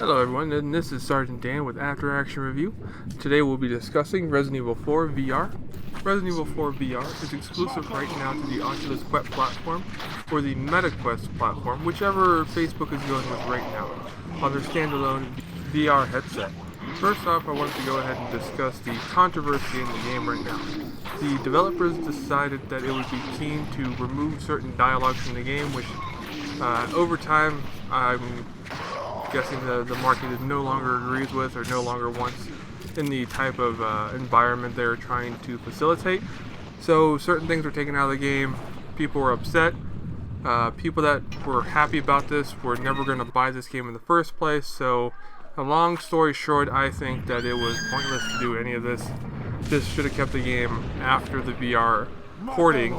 Hello everyone, and this is Sergeant Dan with After Action Review. Today we'll be discussing Resident Evil 4 VR. Resident Evil 4 VR is exclusive right now to the Oculus Quest platform or the MetaQuest platform, whichever Facebook is going with right now, on their standalone VR headset. First off, I wanted to go ahead and discuss the controversy in the game right now. The developers decided that it would be keen to remove certain dialogue from the game, which over time I'm guessing the market no longer agrees with or no longer wants in the type of environment they're trying to facilitate. So certain things were taken out of the game. People were upset. People that were happy about this were never going to buy this game in the first place. So a long story short, I think that it was pointless to do any of this. This should have kept the game after the VR porting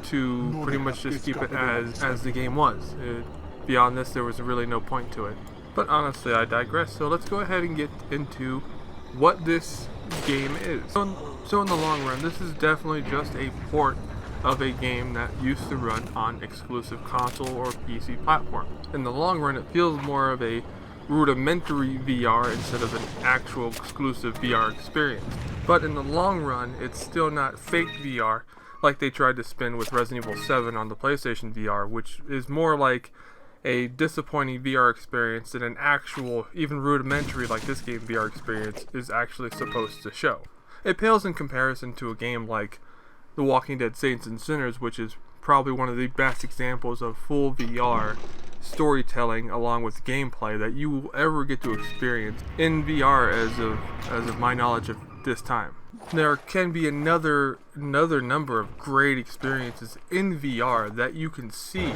to pretty much just keep it as the game was. Beyond this, there was really no point to it. But honestly, I digress, so let's go ahead and get into what this game is. So in the long run, this is definitely just a port of a game that used to run on exclusive console or PC platforms. In the long run, it feels more of a rudimentary VR instead of an actual exclusive VR experience. But in the long run, it's still not fake VR like they tried to spin with Resident Evil 7 on the PlayStation VR, which is more like a disappointing VR experience than an actual, even rudimentary like this game VR experience is actually supposed to show. It pales in comparison to a game like The Walking Dead Saints and Sinners, which is probably one of the best examples of full VR storytelling along with gameplay that you will ever get to experience in VR as of my knowledge of this time. There can be another number of great experiences in VR that you can see.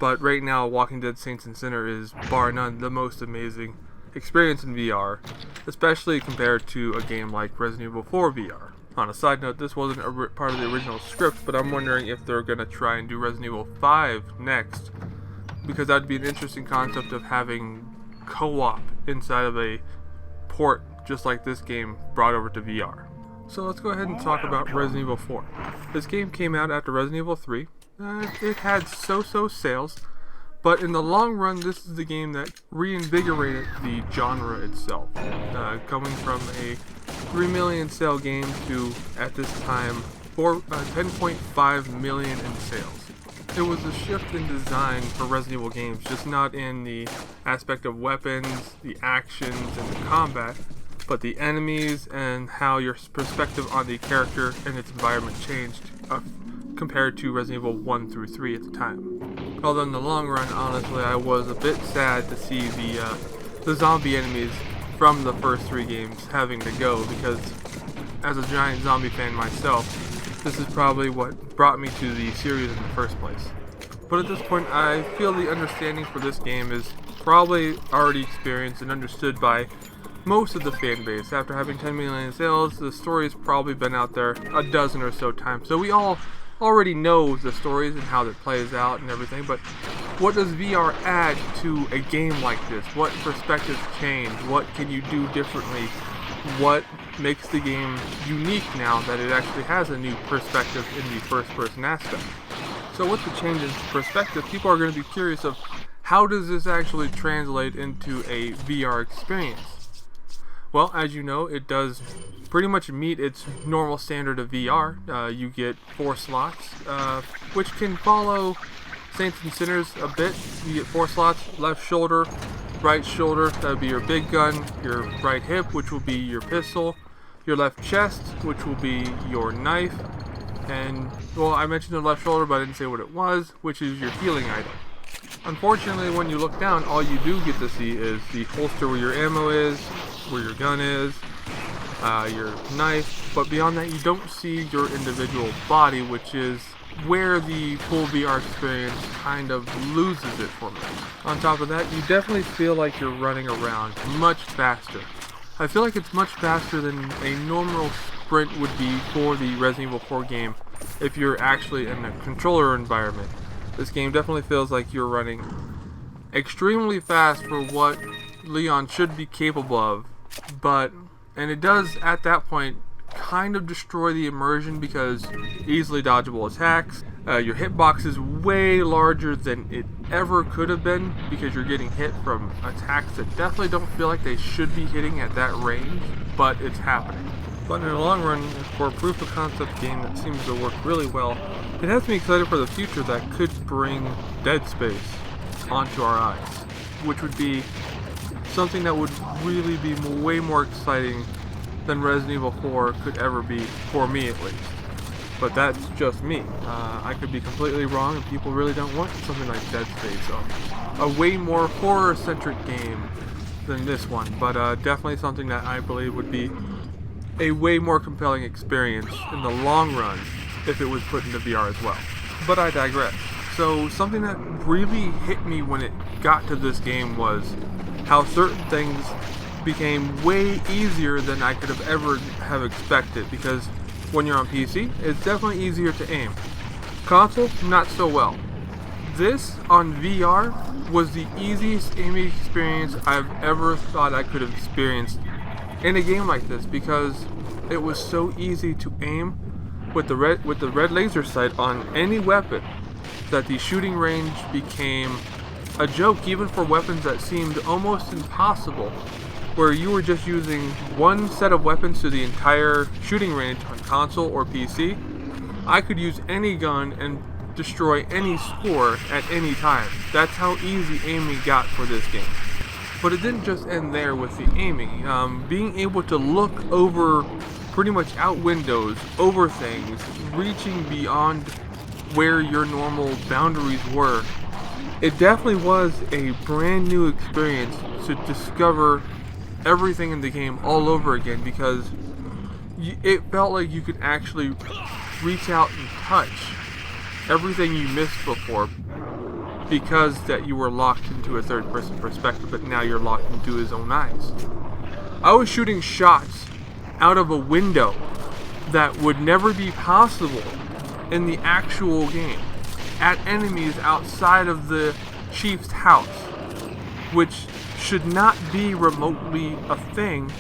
But right now, Walking Dead Saints and Sinners is, bar none, the most amazing experience in VR, especially compared to a game like Resident Evil 4 VR. On a side note, this wasn't a part of the original script, but I'm wondering if they're going to try and do Resident Evil 5 next, because that'd be an interesting concept of having co-op inside of a port just like this game brought over to VR. So let's go ahead and talk about Resident Evil 4. This game came out after Resident Evil 3. It had so-so sales, but in the long run, this is the game that reinvigorated the genre itself. Coming from a 3 million sale game to, at this time, 10.5 million in sales. It was a shift in design for Resident Evil games, just not in the aspect of weapons, the actions, and the combat, but the enemies and how your perspective on the character and its environment changed compared to Resident Evil 1 through 3 at the time. Although in the long run, honestly, I was a bit sad to see the zombie enemies from the first 3 games having to go, because as a giant zombie fan myself, this is probably what brought me to the series in the first place. But at this point, I feel the understanding for this game is probably already experienced and understood by most of the fan base. After having 10 million sales, the story's probably been out there a dozen or so times. So we all already know the stories and how it plays out and everything, but what does VR add to a game like this? What perspectives change? What can you do differently? What makes the game unique now that it actually has a new perspective in the first-person aspect? So with the change in perspective, people are going to be curious of how does this actually translate into a VR experience? Well, as you know, it does pretty much meet its normal standard of VR. You get 4 slots, which can follow Saints and Sinners a bit. You get 4 slots: left shoulder, right shoulder, that would be your big gun; your right hip, which will be your pistol; your left chest, which will be your knife; and, well, I mentioned the left shoulder, but I didn't say what it was, which is your healing item. Unfortunately, when you look down, all you do get to see is the holster where your ammo is, where your gun is, your knife, but beyond that you don't see your individual body, which is where the full VR experience kind of loses it for me. On top of that, you definitely feel like you're running around much faster. I feel like it's much faster than a normal sprint would be for the Resident Evil 4 game if you're actually in a controller environment. This game definitely feels like you're running extremely fast for what Leon should be capable of, and it does at that point kind of destroy the immersion because easily dodgeable attacks, Your hitbox is way larger than it ever could have been because you're getting hit from attacks that definitely don't feel like they should be hitting at that range, but it's happening. But in the long run, for a proof of concept game that seems to work really well, it has me excited for the future that could bring Dead Space onto our eyes, which would be something that would really be way more exciting than Resident Evil 4 could ever be, for me at least. But that's just me. I could be completely wrong and people really don't want something like Dead Space. A way more horror-centric game than this one, but definitely something that I believe would be a way more compelling experience in the long run if it was put into VR as well. But I digress. So something that really hit me when it got to this game was how certain things became way easier than I could have ever have expected, because when you're on PC, it's definitely easier to aim. Console, not so well. This on VR was the easiest aiming experience I've ever thought I could have experienced in a game like this, because it was so easy to aim with the red laser sight on any weapon that the shooting range became a joke, even for weapons that seemed almost impossible, where you were just using one set of weapons to the entire shooting range on console or PC. I could use any gun and destroy any score at any time. That's how easy aiming got for this game. But it didn't just end there with the aiming. Being able to look over, pretty much out windows, over things, reaching beyond where your normal boundaries were. It definitely was a brand new experience to discover everything in the game all over again, because it felt like you could actually reach out and touch everything you missed before, because that you were locked into a third-person perspective, but now you're locked into his own eyes. I was shooting shots out of a window that would never be possible in the actual game, at enemies outside of the chief's house, which should not be remotely a thing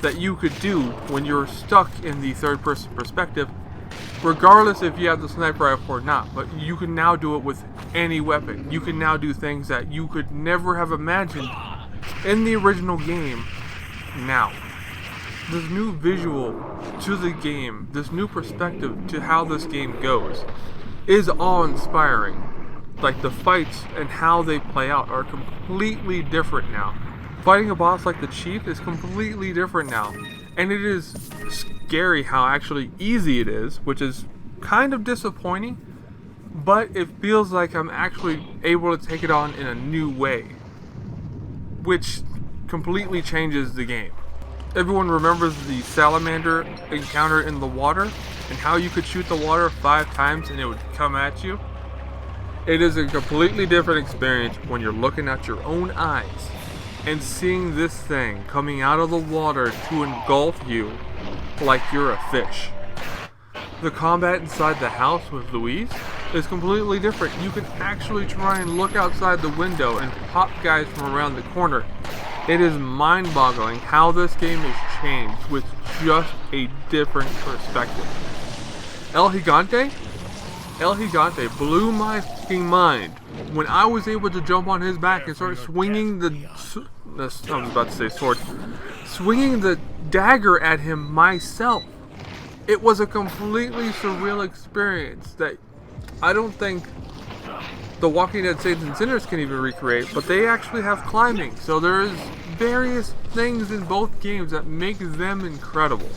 that you could do when you're stuck in the third-person perspective, regardless if you have the sniper rifle or not. But you can now do it with any weapon. You can now do things that you could never have imagined in the original game now. This new visual to the game, this new perspective to how this game goes, is awe-inspiring. Like, the fights and how they play out are completely different now. Fighting a boss like the Chief is completely different now. And it is scary how actually easy it is, which is kind of disappointing, but it feels like I'm actually able to take it on in a new way, which completely changes the game. Everyone remembers the salamander encounter in the water and how you could shoot the water 5 times and it would come at you. It is a completely different experience when you're looking at your own eyes and seeing this thing coming out of the water to engulf you like you're a fish. The combat inside the house with Louise is completely different. You can actually try and look outside the window and pop guys from around the corner. It is mind-boggling how this game has changed with just a different perspective. El Gigante blew my fucking mind when I was able to jump on his back and start swinging swinging the dagger at him myself. It was a completely surreal experience that I don't think The Walking Dead Saints and Sinners can even recreate, but they actually have climbing, so there's various things in both games that make them incredible.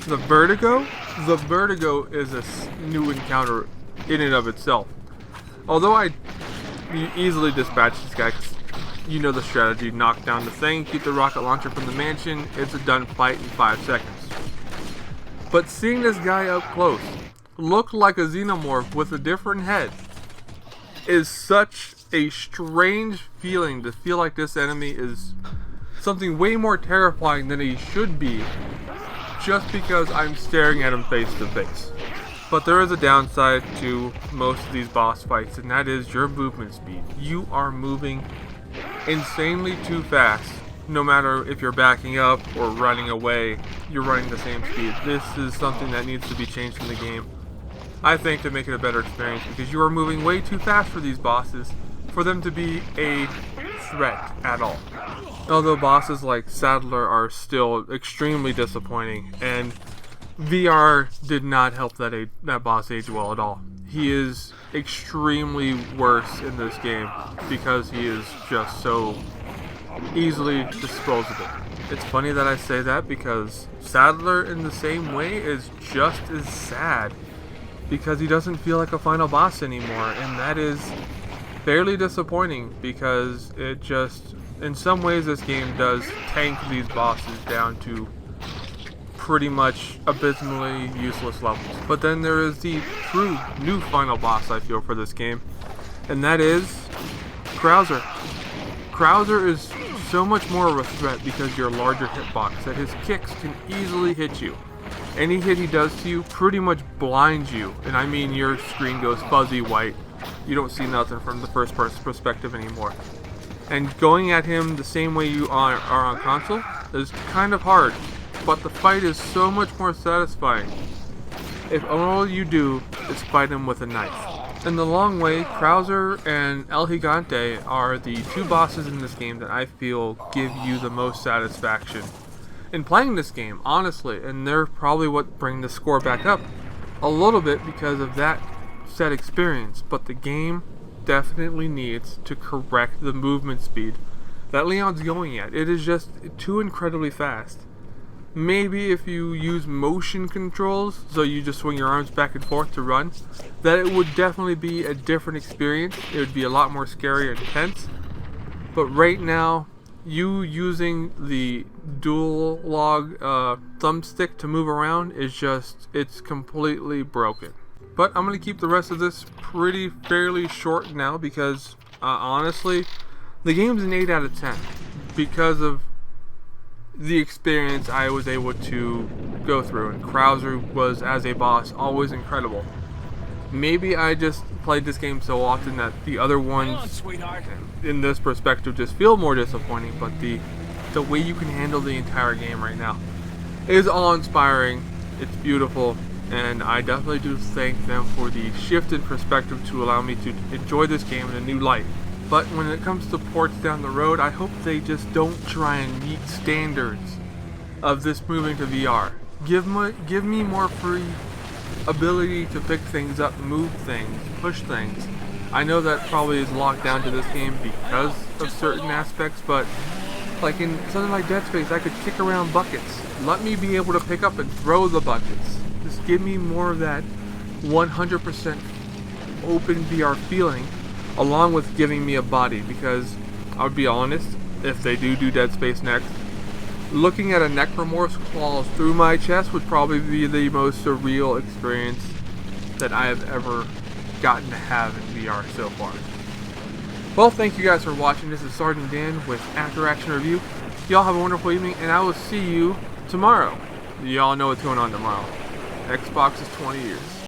The Vertigo is a new encounter in and of itself. Although I easily dispatch this guy, 'cause you know the strategy: knock down the thing, keep the rocket launcher from the mansion, it's a done fight in 5 seconds. But seeing this guy up close, look like a xenomorph with a different head, is such a strange feeling, to feel like this enemy is something way more terrifying than he should be, just because I'm staring at him face to face. But there is a downside to most of these boss fights, and that is your movement speed. You are moving insanely too fast. No matter if you're backing up or running away, you're running the same speed. This is something that needs to be changed in the game. I think, to make it a better experience, because you are moving way too fast for these bosses for them to be a threat at all. Although bosses like Saddler are still extremely disappointing, and VR did not help that boss age well at all. He is extremely worse in this game because he is just so easily disposable. It's funny that I say that because Saddler in the same way is just as sad because he doesn't feel like a final boss anymore, and that is fairly disappointing because it just, in some ways, this game does tank these bosses down to pretty much abysmally useless levels. But then there is the true new final boss, I feel, for this game, and that is Krauser. Krauser is so much more of a threat because you're a larger hitbox that his kicks can easily hit you. Any hit he does to you pretty much blinds you, and I mean your screen goes fuzzy white. You don't see nothing from the first person perspective anymore. And going at him the same way you are on console is kind of hard, but the fight is so much more satisfying if all you do is fight him with a knife. In the long way, Krauser and El Gigante are the two bosses in this game that I feel give you the most satisfaction in playing this game, honestly, and they're probably what bring the score back up a little bit because of that set experience. But the game definitely needs to correct the movement speed that Leon's going at. It is just too incredibly fast. Maybe if you use motion controls, so you just swing your arms back and forth to run, that it would definitely be a different experience. It would be a lot more scary and tense. But right now, you using the dual log thumbstick to move around is just, it's completely broken. But I'm going to keep the rest of this fairly short now because honestly, the game's an 8 out of 10 because of the experience I was able to go through, and Krauser was, as a boss, always incredible. Maybe I just played this game so often that the other ones in this perspective just feel more disappointing, but the way you can handle the entire game right now is awe-inspiring. It's beautiful, and I definitely do thank them for the shift in perspective to allow me to enjoy this game in a new light. But when it comes to ports down the road, I hope they just don't try and meet standards of this moving to VR. Give me more free ability to pick things up, move things, push things. I know that probably is locked down to this game because of certain aspects, but like in something like Dead Space, I could kick around buckets. Let me be able to pick up and throw the buckets. Just give me more of that 100% open VR feeling, along with giving me a body, because I'll be honest, if they do Dead Space next, looking at a Necromorph's claws through my chest would probably be the most surreal experience that I have ever gotten to have in VR so far. Well, thank you guys for watching. This is Sergeant Dan with After Action Review. Y'all have a wonderful evening, and I will see you tomorrow. Y'all know what's going on tomorrow. Xbox is 20 years.